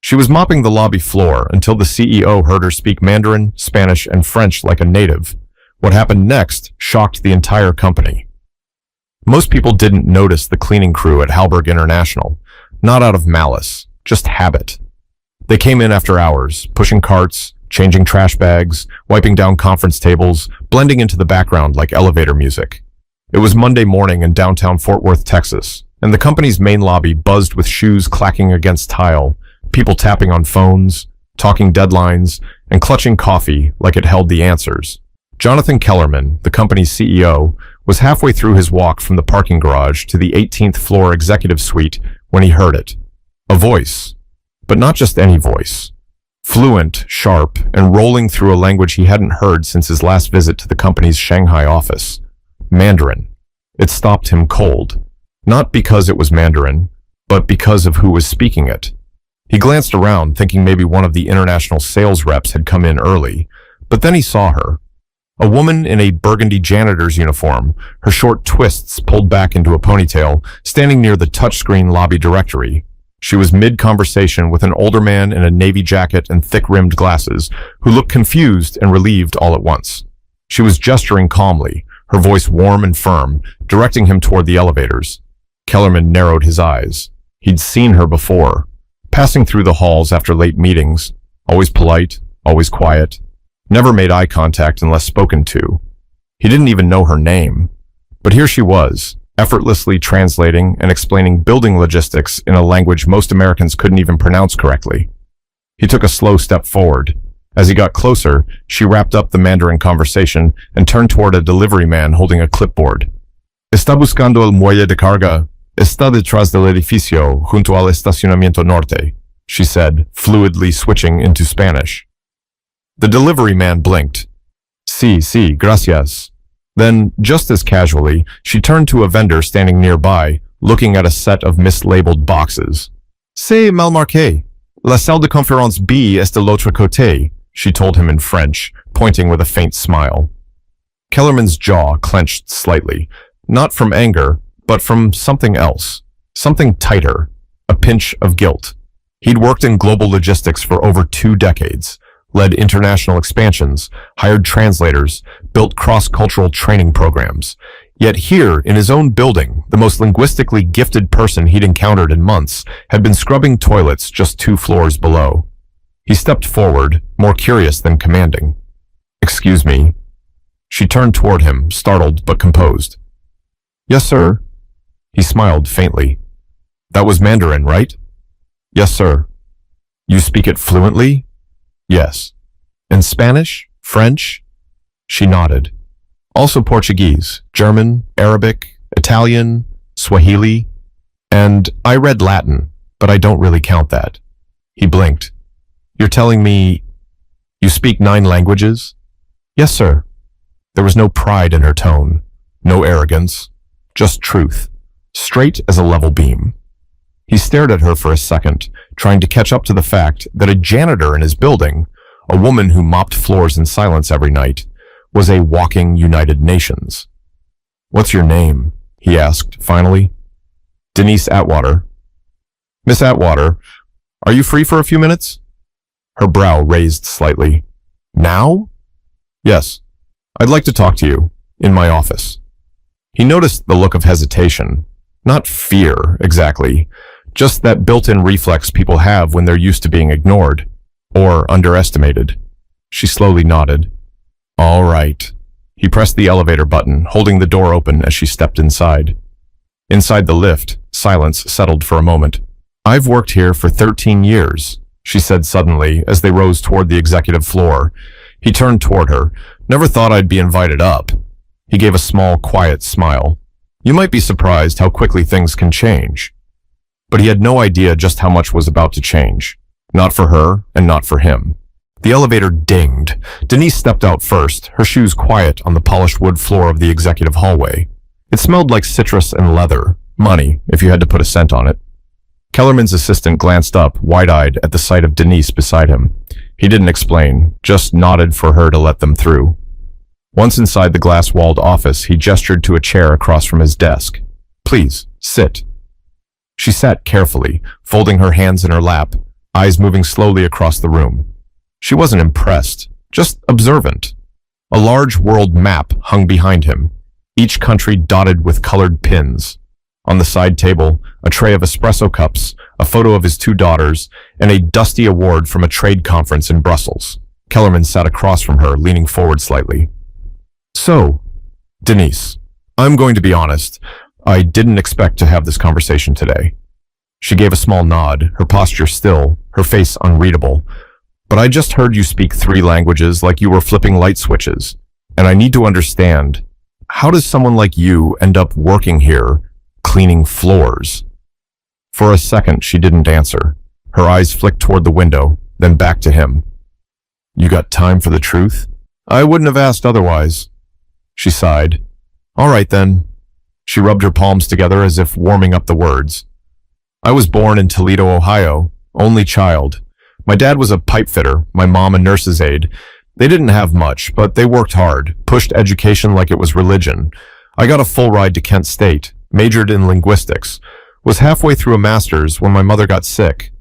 She was mopping the lobby floor until the CEO heard her speak Mandarin, Spanish, and French like a native. What happened next shocked the entire company. Most people didn't notice the cleaning crew at Halberg International, not out of malice, just habit. They came in after hours, pushing carts, changing trash bags, wiping down conference tables, blending into the background like elevator music. It was Monday morning in downtown Fort Worth, Texas, and the company's main lobby buzzed with shoes clacking against tile, people tapping on phones, talking deadlines, and clutching coffee like it held the answers. Jonathan Kellerman, the company's CEO, was halfway through his walk from the parking garage to the 18th floor executive suite when he heard it. A voice, but not just any voice. Fluent, sharp, and rolling through a language he hadn't heard since his last visit to the company's Shanghai office. Mandarin. It stopped him cold. Not because it was Mandarin, but because of who was speaking it. He glanced around, thinking maybe one of the international sales reps had come in early, but then he saw her. A woman in a burgundy janitor's uniform, her short twists pulled back into a ponytail, standing near the touchscreen lobby directory. She was mid-conversation with an older man in a navy jacket and thick-rimmed glasses, who looked confused and relieved all at once. She was gesturing calmly, her voice warm and firm, directing him toward the elevators. Kellerman narrowed his eyes. He'd seen her before, passing through the halls after late meetings, always polite, always quiet, never made eye contact unless spoken to. He didn't even know her name. But here she was, effortlessly translating and explaining building logistics in a language most Americans couldn't even pronounce correctly. He took a slow step forward. As he got closer, she wrapped up the Mandarin conversation and turned toward a delivery man holding a clipboard. Está buscando el muelle de carga. Está detrás del edificio junto al estacionamiento norte, she said, fluidly switching into Spanish. The delivery man blinked. Sí, gracias. Then, just as casually, she turned to a vendor standing nearby, looking at a set of mislabeled boxes. C'est mal marqué. La salle de conférence B est de l'autre côté, she told him in French, pointing with a faint smile. Kellerman's jaw clenched slightly, not from anger, but from something else, something tighter, a pinch of guilt. He'd worked in global logistics for over 2 decades, led international expansions, hired translators, built cross-cultural training programs. Yet here, in his own building, the most linguistically gifted person he'd encountered in months had been scrubbing toilets just 2 floors below. He stepped forward, more curious than commanding. Excuse me. She turned toward him, startled but composed. Yes, sir. He smiled faintly. That was Mandarin, right? Yes, sir. You speak it fluently? Yes. And Spanish? French? She nodded. Also Portuguese, German, Arabic, Italian, Swahili, and I read Latin, but I don't really count that. He blinked. You're telling me you speak 9 languages? Yes, sir. There was no pride in her tone, no arrogance, just truth, straight as a level beam. He stared at her for a second, trying to catch up to the fact that a janitor in his building, a woman who mopped floors in silence every night, was a walking United Nations. What's your name? He asked, finally. Denise Atwater. Miss Atwater, are you free for a few minutes? Her brow raised slightly. Now? Yes. I'd like to talk to you, in my office. He noticed the look of hesitation. Not fear, exactly. Just that built-in reflex people have when they're used to being ignored, or underestimated. She slowly nodded. All right. He pressed the elevator button, holding the door open as she stepped inside. Inside the lift, silence settled for a moment. I've worked here for 13 years, she said suddenly as they rose toward the executive floor. He turned toward her. Never thought I'd be invited up. He gave a small, quiet smile. You might be surprised how quickly things can change. But he had no idea just how much was about to change. Not for her, and not for him. The elevator dinged. Denise stepped out first, her shoes quiet on the polished wood floor of the executive hallway. It smelled like citrus and leather, money, if you had to put a scent on it. Kellerman's assistant glanced up, wide-eyed, at the sight of Denise beside him. He didn't explain, just nodded for her to let them through. Once inside the glass-walled office, he gestured to a chair across from his desk. Please, sit. She sat carefully, folding her hands in her lap, eyes moving slowly across the room. She wasn't impressed, just observant. A large world map hung behind him, each country dotted with colored pins. On the side table, a tray of espresso cups, a photo of his two daughters, and a dusty award from a trade conference in Brussels. Kellerman sat across from her, leaning forward slightly. So, Denise, I'm going to be honest. I didn't expect to have this conversation today. She gave a small nod, her posture still, her face unreadable. But I just heard you speak 3 languages like you were flipping light switches. And I need to understand, how does someone like you end up working here, cleaning floors? For a second, she didn't answer. Her eyes flicked toward the window, then back to him. You got time for the truth? I wouldn't have asked otherwise. She sighed. All right then. She rubbed her palms together as if warming up the words. I was born in Toledo, Ohio, only child. My dad was a pipe fitter, my mom a nurse's aide. They didn't have much, but they worked hard, pushed education like it was religion. I got a full ride to Kent State, majored in linguistics, was halfway through a master's when my mother got sick.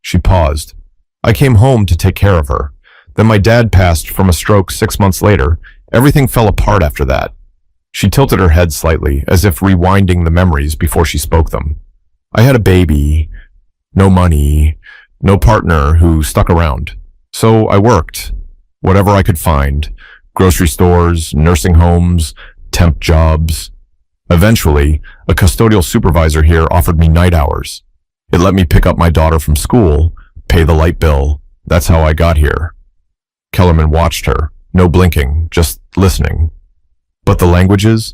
She paused. I came home to take care of her. Then my dad passed from a stroke 6 months later. Everything fell apart after that. She tilted her head slightly, as if rewinding the memories before she spoke them. I had a baby, no money, no partner who stuck around. So I worked, whatever I could find, grocery stores, nursing homes, temp jobs. Eventually, a custodial supervisor here offered me night hours. It let me pick up my daughter from school, pay the light bill. That's how I got here. Kellerman watched her, no blinking, just listening. But the languages?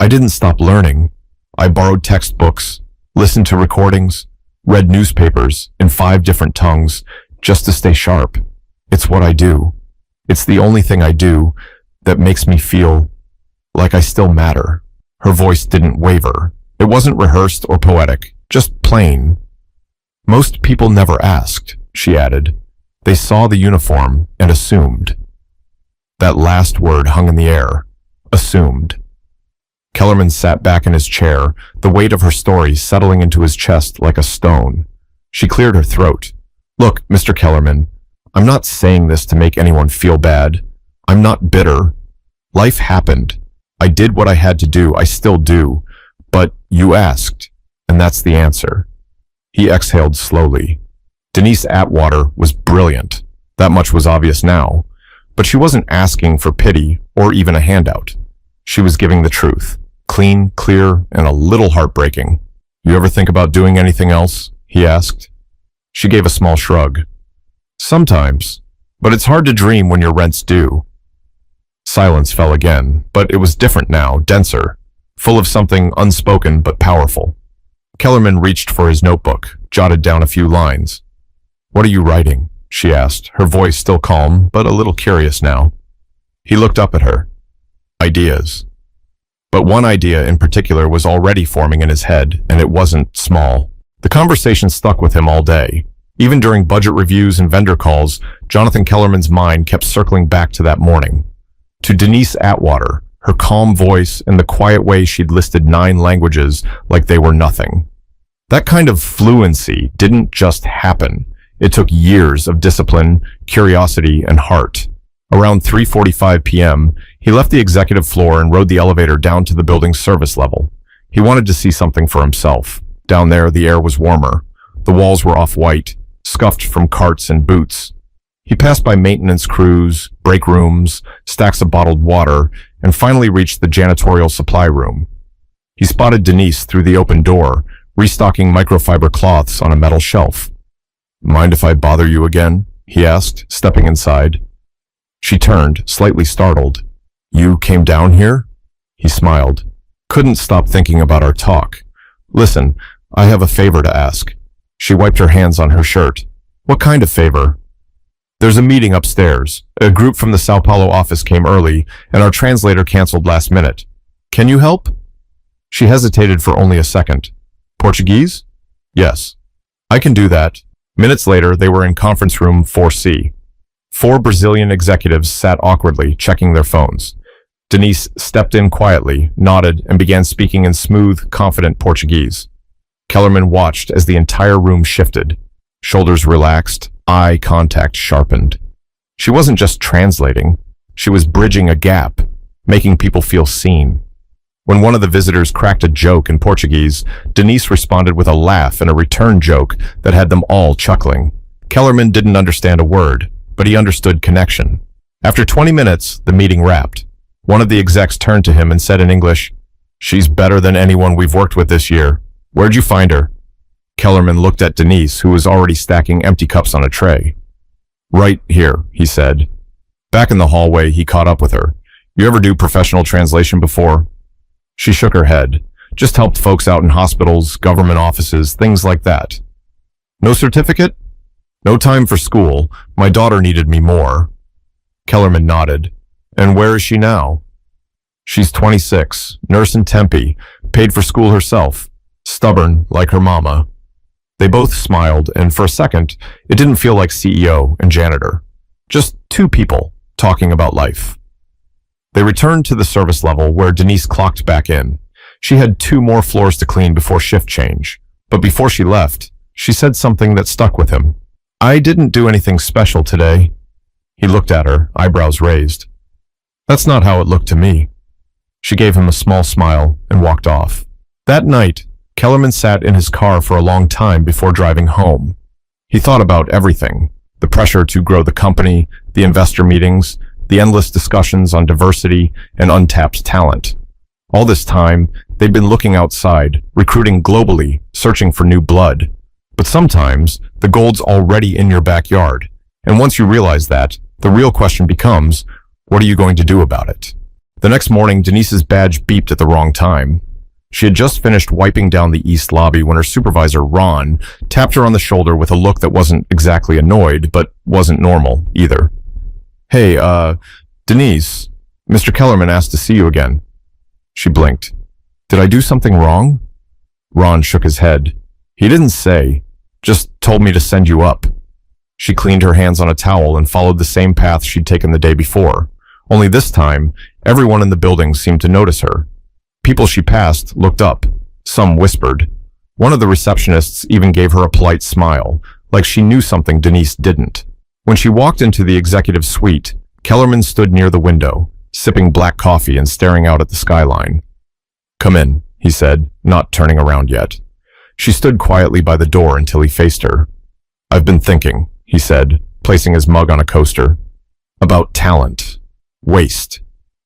I didn't stop learning. I borrowed textbooks, listened to recordings, read newspapers in 5 different tongues just to stay sharp. It's what I do. It's the only thing I do that makes me feel like I still matter. Her voice didn't waver. It wasn't rehearsed or poetic, just plain. Most people never asked, she added. They saw the uniform and assumed. That last word hung in the air. Assumed. Kellerman sat back in his chair, the weight of her story settling into his chest like a stone. She cleared her throat. Look, Mr. Kellerman, I'm not saying this to make anyone feel bad. I'm not bitter. Life happened. I did what I had to do. I still do. But you asked, and that's the answer. He exhaled slowly. Denise Atwater was brilliant. That much was obvious now. But she wasn't asking for pity or even a handout. She was giving the truth. Clean, clear, and a little heartbreaking. You ever think about doing anything else? He asked. She gave a small shrug. Sometimes. But it's hard to dream when your rent's due. Silence fell again, but it was different now, denser, full of something unspoken but powerful. Kellerman reached for his notebook, jotted down a few lines. What are you writing? She asked, her voice still calm, but a little curious now. He looked up at her. Ideas. But one idea in particular was already forming in his head, and it wasn't small. The conversation stuck with him all day. Even during budget reviews and vendor calls, Jonathan Kellerman's mind kept circling back to that morning. To Denise Atwater, her calm voice and the quiet way she'd listed 9 languages like they were nothing. That kind of fluency didn't just happen. It took years of discipline, curiosity, and heart. Around 3:45 p.m., he left the executive floor and rode the elevator down to the building's service level. He wanted to see something for himself. Down there, the air was warmer. The walls were off-white, scuffed from carts and boots. He passed by maintenance crews, break rooms, stacks of bottled water, and finally reached the janitorial supply room. He spotted Denise through the open door, restocking microfiber cloths on a metal shelf. Mind if I bother you again? He asked, stepping inside. She turned, slightly startled. You came down here? He smiled. Couldn't stop thinking about our talk. Listen, I have a favor to ask. She wiped her hands on her shirt. What kind of favor? There's a meeting upstairs. A group from the Sao Paulo office came early, and our translator canceled last minute. Can you help? She hesitated for only a second. Portuguese? Yes. I can do that. Minutes later, they were in conference room 4C. 4 Brazilian executives sat awkwardly, checking their phones. Denise stepped in quietly, nodded, and began speaking in smooth, confident Portuguese. Kellerman watched as the entire room shifted. Shoulders relaxed, eye contact sharpened. She wasn't just translating, she was bridging a gap, making people feel seen. When one of the visitors cracked a joke in Portuguese, Denise responded with a laugh and a return joke that had them all chuckling. Kellerman didn't understand a word, but he understood connection. After 20 minutes, the meeting wrapped. One of the execs turned to him and said in English, "She's better than anyone we've worked with this year. Where'd you find her?" Kellerman looked at Denise, who was already stacking empty cups on a tray. "Right here," he said. Back in the hallway, he caught up with her. "You ever do professional translation before?" She shook her head. "Just helped folks out in hospitals, government offices, things like that." "No certificate?" "No time for school. My daughter needed me more." Kellerman nodded. "And where is she now?" "She's 26, nurse in Tempe, paid for school herself, stubborn like her mama." They both smiled, and for a second, it didn't feel like CEO and janitor. Just two people talking about life. They returned to the service level where Denise clocked back in. She had 2 more floors to clean before shift change. But before she left, she said something that stuck with him. "I didn't do anything special today." He looked at her, eyebrows raised. "That's not how it looked to me." She gave him a small smile and walked off. That night, Kellerman sat in his car for a long time before driving home. He thought about everything: the pressure to grow the company, the investor meetings, the endless discussions on diversity and untapped talent. All this time, they'd been looking outside, recruiting globally, searching for new blood. But sometimes, the gold's already in your backyard. And once you realize that, the real question becomes, what are you going to do about it? The next morning, Denise's badge beeped at the wrong time. She had just finished wiping down the east lobby when her supervisor, Ron, tapped her on the shoulder with a look that wasn't exactly annoyed, but wasn't normal either. "Hey, Denise, Mr. Kellerman asked to see you again." She blinked. "Did I do something wrong?" Ron shook his head. "He didn't say, just told me to send you up." She cleaned her hands on a towel and followed the same path she'd taken the day before. Only this time, everyone in the building seemed to notice her. People she passed looked up. Some whispered. One of the receptionists even gave her a polite smile, like she knew something Denise didn't. When she walked into the executive suite, Kellerman stood near the window, sipping black coffee and staring out at the skyline. "Come in," he said, not turning around yet. She stood quietly by the door until he faced her. "I've been thinking," he said, placing his mug on a coaster, "about talent. Waste.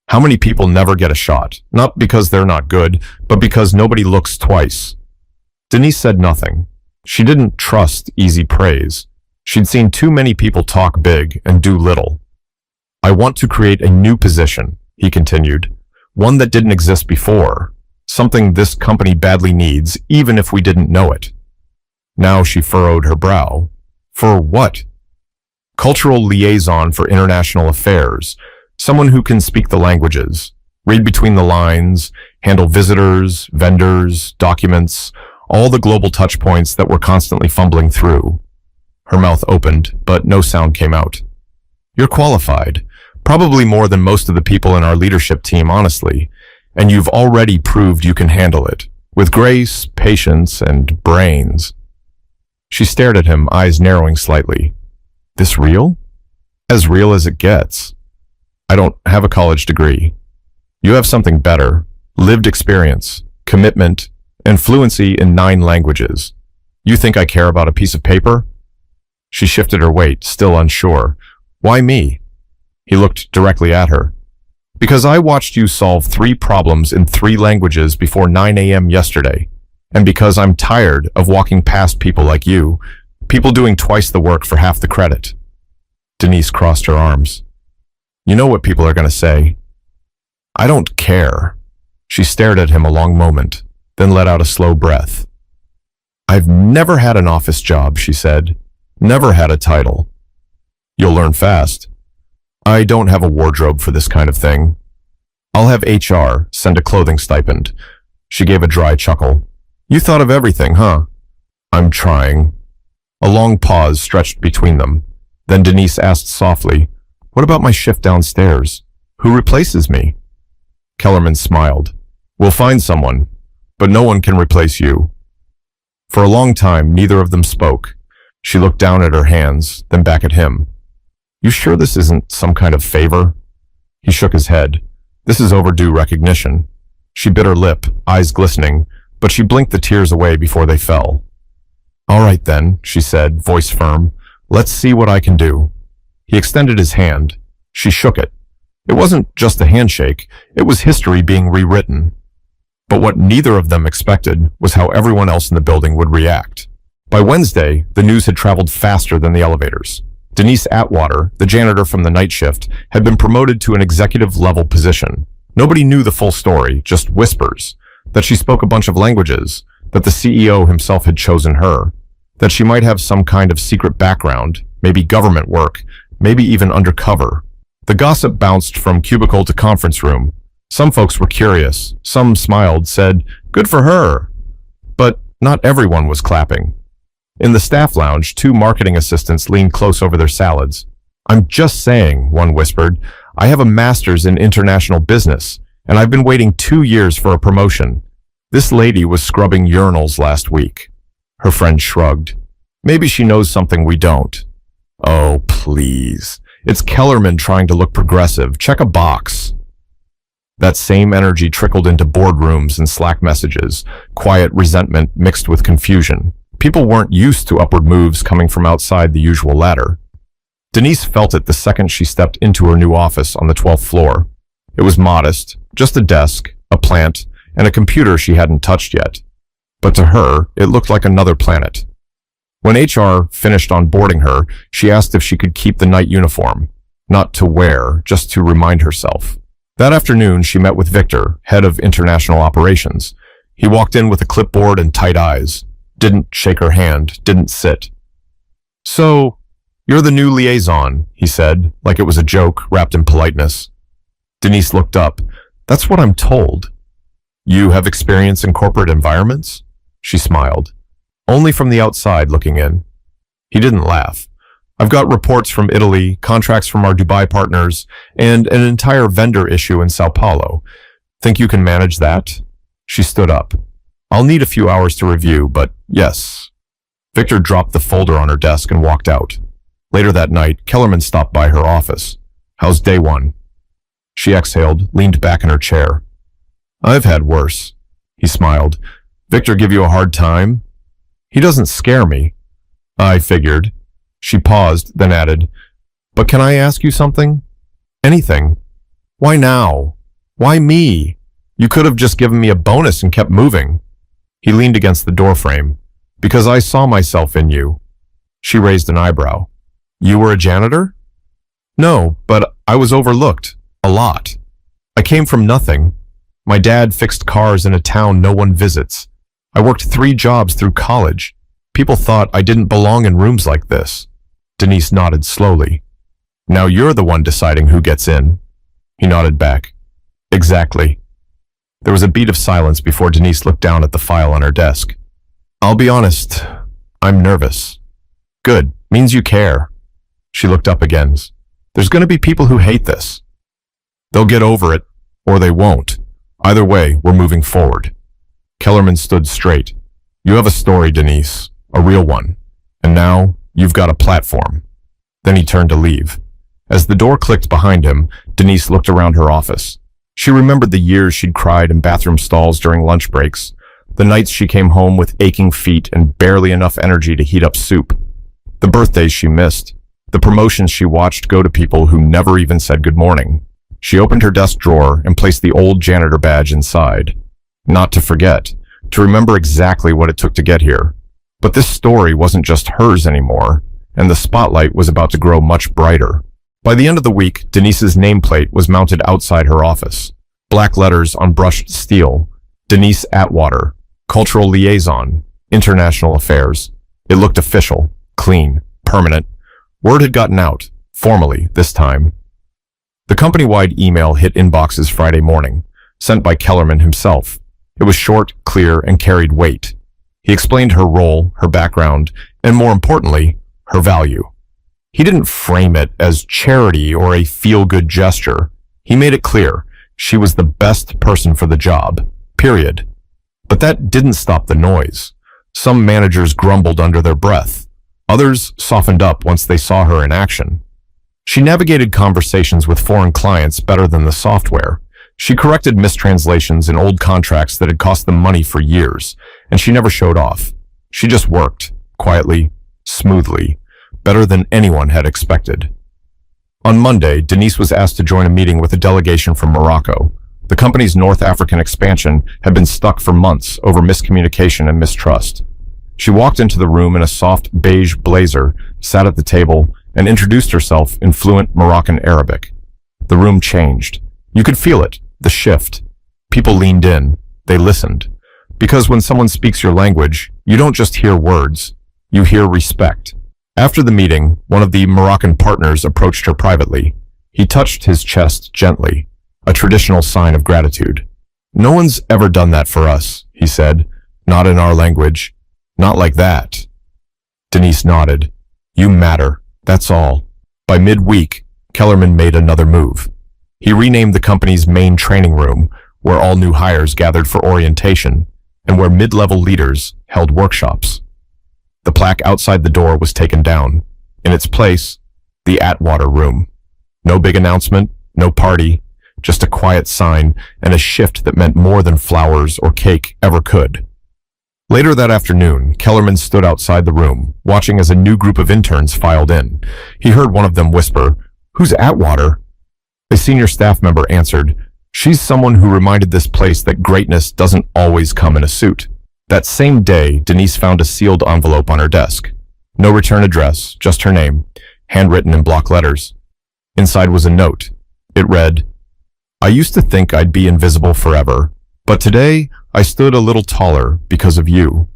How many people never get a shot, not because they're not good, but because nobody looks twice?" Denise said nothing. She didn't trust easy praise. She'd seen too many people talk big and do little. "I want to create a new position," he continued, "one that didn't exist before, something this company badly needs, even if we didn't know it." Now she furrowed her brow. "For what?" "Cultural liaison for international affairs. Someone who can speak the languages, read between the lines, handle visitors, vendors, documents, all the global touch points that we're constantly fumbling through." Her mouth opened, but no sound came out. "You're qualified, probably more than most of the people in our leadership team, honestly, and you've already proved you can handle it, with grace, patience, and brains." She stared at him, eyes narrowing slightly. "This real?" "As real as it gets. I don't have a college degree. You have something better: lived experience, commitment, and fluency in 9 languages. You think I care about a piece of paper?" She shifted her weight, still unsure. "Why me?" He looked directly at her. "Because I watched you solve 3 problems in 3 languages before 9 a.m. yesterday. And because I'm tired of walking past people like you, people doing twice the work for half the credit." Denise crossed her arms. "You know what people are going to say." "I don't care." She stared at him a long moment, then let out a slow breath. "I've never had an office job," she said. "Never had a title." "You'll learn fast." "I don't have a wardrobe for this kind of thing." "I'll have HR send a clothing stipend." She gave a dry chuckle. "You thought of everything, huh?" "I'm trying." A long pause stretched between them. Then Denise asked softly, "What about my shift downstairs? Who replaces me?" Kellerman smiled. "We'll find someone, but no one can replace you." For a long time, neither of them spoke. She looked down at her hands, then back at him. You sure this isn't some kind of favor? He shook his head. This is overdue recognition. She bit her lip, eyes glistening, but she blinked the tears away before they fell. All right then, she said, voice firm. Let's see what I can do. He extended his hand. She shook it. It wasn't just a handshake. It was history being rewritten. But what neither of them expected was how everyone else in the building would react. By Wednesday, the news had traveled faster than the elevators. Denise Atwater, the janitor from the night shift, had been promoted to an executive-level position. Nobody knew the full story, just whispers. That she spoke a bunch of languages, that the CEO himself had chosen her, that she might have some kind of secret background, maybe government work, maybe even undercover. The gossip bounced from cubicle to conference room. Some folks were curious, some smiled, said, "Good for her." But not everyone was clapping. In the staff lounge, two marketing assistants leaned close over their salads. "I'm just saying," one whispered, "I have a master's in international business, and I've been waiting 2 years for a promotion. This lady was scrubbing urinals last week." Her friend shrugged. "Maybe she knows something we don't." "Oh, please. It's Kellerman trying to look progressive. Check a box." That same energy trickled into boardrooms and Slack messages, quiet resentment mixed with confusion. People weren't used to upward moves coming from outside the usual ladder. Denise felt it the second she stepped into her new office on the 12th floor. It was modest, just a desk, a plant, and a computer she hadn't touched yet. But to her, it looked like another planet. When HR finished onboarding her, she asked if she could keep the night uniform. Not to wear, just to remind herself. That afternoon, she met with Victor, head of international operations. He walked in with a clipboard and tight eyes. Didn't shake her hand, didn't sit. "So, you're the new liaison," he said, like it was a joke wrapped in politeness. Denise looked up. "That's what I'm told." "You have experience in corporate environments?" She smiled. "Only from the outside looking in." He didn't laugh. "I've got reports from Italy, contracts from our Dubai partners, and an entire vendor issue in Sao Paulo. Think you can manage that?" She stood up. "I'll need a few hours to review, but yes." Victor dropped the folder on her desk and walked out. Later that night, Kellerman stopped by her office. "How's day one?" She exhaled, leaned back in her chair. "I've had worse." He smiled. "Victor give you a hard time?" "He doesn't scare me." "I figured." She paused, then added, "But can I ask you something?" "Anything." "Why now? Why me? You could have just given me a bonus and kept moving." He leaned against the doorframe. "Because I saw myself in you." She raised an eyebrow. "You were a janitor?" "No, but I was overlooked. A lot. I came from nothing. My dad fixed cars in a town no one visits. I worked 3 jobs through college. People thought I didn't belong in rooms like this." Denise nodded slowly. "Now you're the one deciding who gets in." He nodded back. "Exactly." There was a beat of silence before Denise looked down at the file on her desk. "I'll be honest, I'm nervous." "Good, means you care." She looked up again. "There's going to be people who hate this. They'll get over it, or they won't. Either way, we're moving forward." Kellerman stood straight. "You have a story, Denise, a real one. And now, you've got a platform." Then he turned to leave. As the door clicked behind him, Denise looked around her office. She remembered the years she'd cried in bathroom stalls during lunch breaks, the nights she came home with aching feet and barely enough energy to heat up soup, the birthdays she missed, the promotions she watched go to people who never even said good morning. She opened her desk drawer and placed the old janitor badge inside. Not to forget, to remember exactly what it took to get here. But this story wasn't just hers anymore, and the spotlight was about to grow much brighter. By the end of the week, Denise's nameplate was mounted outside her office. Black letters on brushed steel. Denise Atwater, Cultural Liaison, International Affairs. It looked official, clean, permanent. Word had gotten out, formally, this time. The company-wide email hit inboxes Friday morning, sent by Kellerman himself. It was short, clear, and carried weight. He explained her role, her background, and more importantly, her value. He didn't frame it as charity or a feel-good gesture. He made it clear she was the best person for the job, period. But that didn't stop the noise. Some managers grumbled under their breath. Others softened up once they saw her in action. She navigated conversations with foreign clients better than the software. She corrected mistranslations in old contracts that had cost them money for years, and she never showed off. She just worked, quietly, smoothly, better than anyone had expected. On Monday, Denise was asked to join a meeting with a delegation from Morocco. The company's North African expansion had been stuck for months over miscommunication and mistrust. She walked into the room in a soft beige blazer, sat at the table, and introduced herself in fluent Moroccan Arabic. The room changed. You could feel it, the shift. People leaned in. They listened. Because when someone speaks your language, you don't just hear words, you hear respect. After the meeting, one of the Moroccan partners approached her privately. He touched his chest gently, a traditional sign of gratitude. "No one's ever done that for us," he said. "Not in our language. Not like that." Denise nodded. "You matter. That's all." By midweek, Kellerman made another move. He renamed the company's main training room, where all new hires gathered for orientation, and where mid-level leaders held workshops. The plaque outside the door was taken down. In its place, the Atwater room. No big announcement, no party, just a quiet sign and a shift that meant more than flowers or cake ever could. Later that afternoon, Kellerman stood outside the room, watching as a new group of interns filed in. He heard one of them whisper, "Who's Atwater?" A senior staff member answered, "She's someone who reminded this place that greatness doesn't always come in a suit." That same day, Denise found a sealed envelope on her desk. No return address, just her name, handwritten in block letters. Inside was a note. It read, "I used to think I'd be invisible forever, but today I stood a little taller because of you.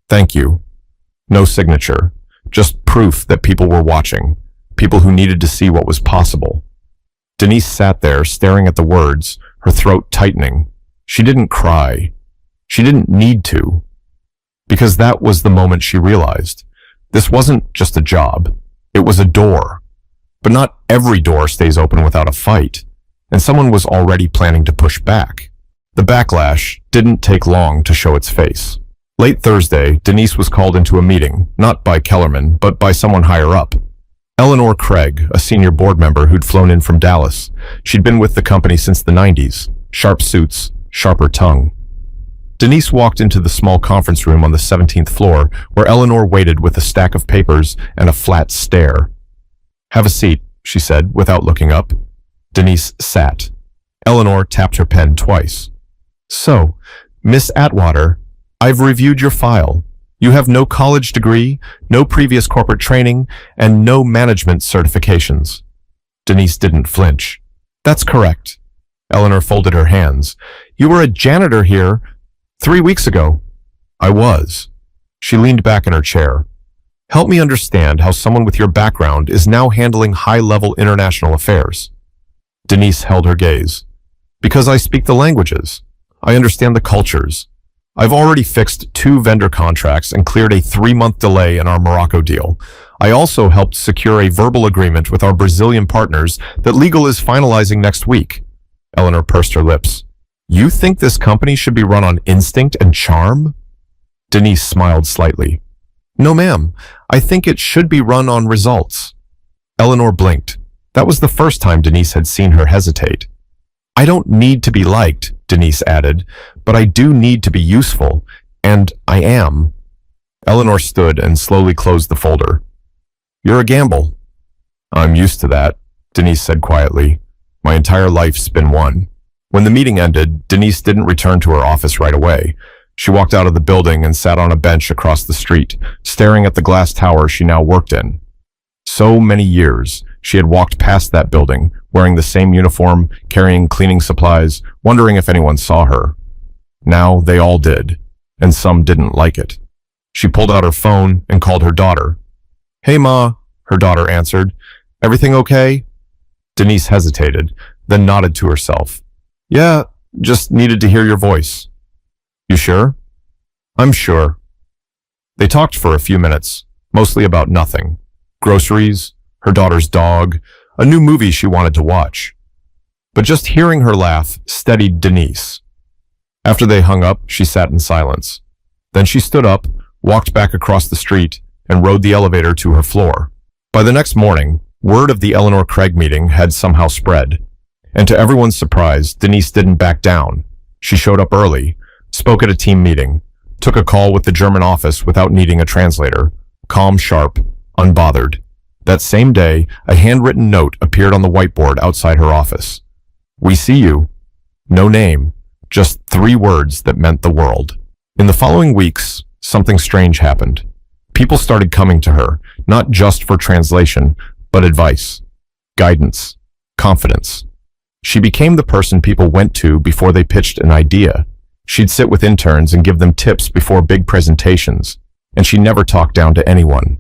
Thank you." No signature, just proof that people were watching, people who needed to see what was possible. Denise sat there staring at the words, her throat tightening. She didn't cry. She didn't need to. Because that was the moment she realized. This wasn't just a job. It was a door. But not every door stays open without a fight. And someone was already planning to push back. The backlash didn't take long to show its face. Late Thursday, Denise was called into a meeting, not by Kellerman, but by someone higher up. Eleanor Craig, a senior board member who'd flown in from Dallas. She'd been with the company since the 90s. Sharp suits, sharper tongue. Denise walked into the small conference room on the 17th floor, where Eleanor waited with a stack of papers and a flat stare. "Have a seat," she said, without looking up. Denise sat. Eleanor tapped her pen twice. "So, Miss Atwater, I've reviewed your file. You have no college degree, no previous corporate training, and no management certifications." Denise didn't flinch. "That's correct." Eleanor folded her hands. "You were a janitor here 3 weeks ago." "I was." She leaned back in her chair. "Help me understand how someone with your background is now handling high-level international affairs." Denise held her gaze. "Because I speak the languages. I understand the cultures. I've already fixed 2 vendor contracts and cleared a 3-month delay in our Morocco deal. I also helped secure a verbal agreement with our Brazilian partners that legal is finalizing next week." Eleanor pursed her lips. "You think this company should be run on instinct and charm?" Denise smiled slightly. "No, ma'am. I think it should be run on results." Eleanor blinked. That was the first time Denise had seen her hesitate. "I don't need to be liked," Denise added, "but I do need to be useful, and I am." Eleanor stood and slowly closed the folder. "You're a gamble." "I'm used to that," Denise said quietly. "My entire life's been one." When the meeting ended, Denise didn't return to her office right away. She walked out of the building and sat on a bench across the street, staring at the glass tower she now worked in. So many years, she had walked past that building, wearing the same uniform, carrying cleaning supplies, wondering if anyone saw her. Now they all did, and some didn't like it. She pulled out her phone and called her daughter. "Hey, Ma," her daughter answered. "Everything okay?" Denise hesitated, then nodded to herself. "Yeah, just needed to hear your voice." "You sure?" "I'm sure." They talked for a few minutes, mostly about nothing. Groceries, her daughter's dog, a new movie she wanted to watch. But just hearing her laugh steadied Denise. After they hung up, she sat in silence. Then she stood up, walked back across the street, and rode the elevator to her floor. By the next morning, word of the Eleanor Craig meeting had somehow spread. And to everyone's surprise, Denise didn't back down. She showed up early, spoke at a team meeting, took a call with the German office without needing a translator, calm, sharp, unbothered. That same day, a handwritten note appeared on the whiteboard outside her office. "We see you." No name, just 3 words that meant the world. In the following weeks, something strange happened. People started coming to her, not just for translation, but advice, guidance, confidence. She became the person people went to before they pitched an idea. She'd sit with interns and give them tips before big presentations, and she never talked down to anyone.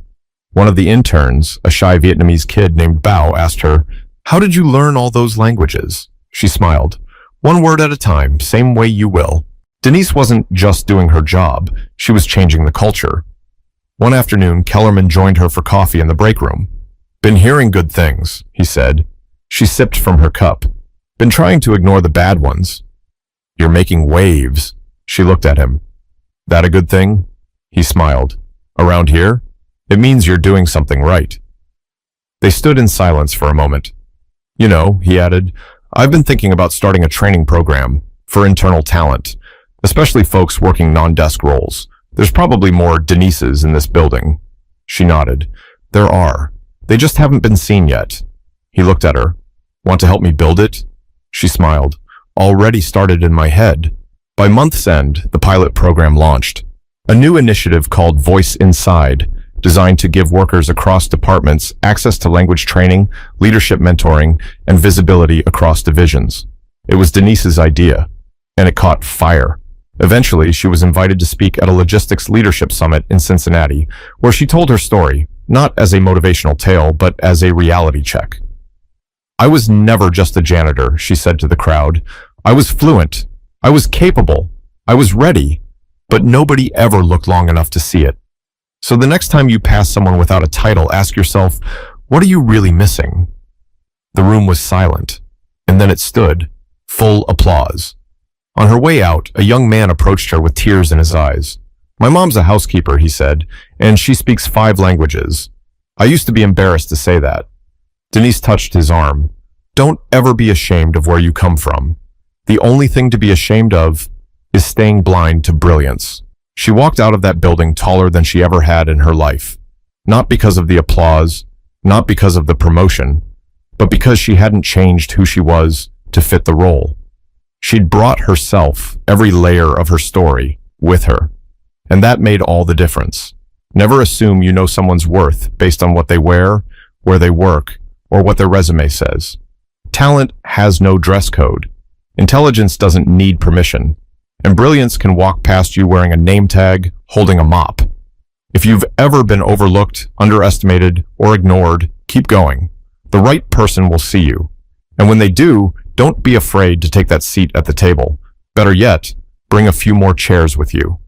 One of the interns, a shy Vietnamese kid named Bao, asked her, "How did you learn all those languages?" She smiled. "1 word at a time, same way you will." Denise wasn't just doing her job, she was changing the culture. One afternoon, Kellerman joined her for coffee in the break room. "Been hearing good things," he said. She sipped from her cup. "Been trying to ignore the bad ones." "You're making waves." She looked at him. "That a good thing?" He smiled. "Around here? It means you're doing something right." They stood in silence for a moment. "You know," he added, "I've been thinking about starting a training program for internal talent, especially folks working non-desk roles. There's probably more Denises in this building." She nodded. "There are. They just haven't been seen yet." He looked at her. "Want to help me build it?" She smiled. "Already started in my head." By month's end, the pilot program launched. A new initiative called Voice Inside, designed to give workers across departments access to language training, leadership mentoring, and visibility across divisions. It was Denise's idea, and it caught fire. Eventually, she was invited to speak at a logistics leadership summit in Cincinnati, where she told her story, not as a motivational tale, but as a reality check. "I was never just a janitor," she said to the crowd. "I was fluent. I was capable. I was ready. But nobody ever looked long enough to see it. So the next time you pass someone without a title, ask yourself, what are you really missing?" The room was silent, and then it stood, full applause. On her way out, a young man approached her with tears in his eyes. "My mom's a housekeeper," he said, "and she speaks 5 languages. I used to be embarrassed to say that." Denise touched his arm. "Don't ever be ashamed of where you come from. The only thing to be ashamed of is staying blind to brilliance." She walked out of that building taller than she ever had in her life. Not because of the applause, not because of the promotion, but because she hadn't changed who she was to fit the role. She'd brought herself, every layer of her story, with her. And that made all the difference. Never assume you know someone's worth based on what they wear, where they work, or what their resume says. Talent has no dress code. Intelligence doesn't need permission. And brilliance can walk past you wearing a name tag, holding a mop. If you've ever been overlooked, underestimated, or ignored, keep going. The right person will see you. And when they do, don't be afraid to take that seat at the table. Better yet, bring a few more chairs with you.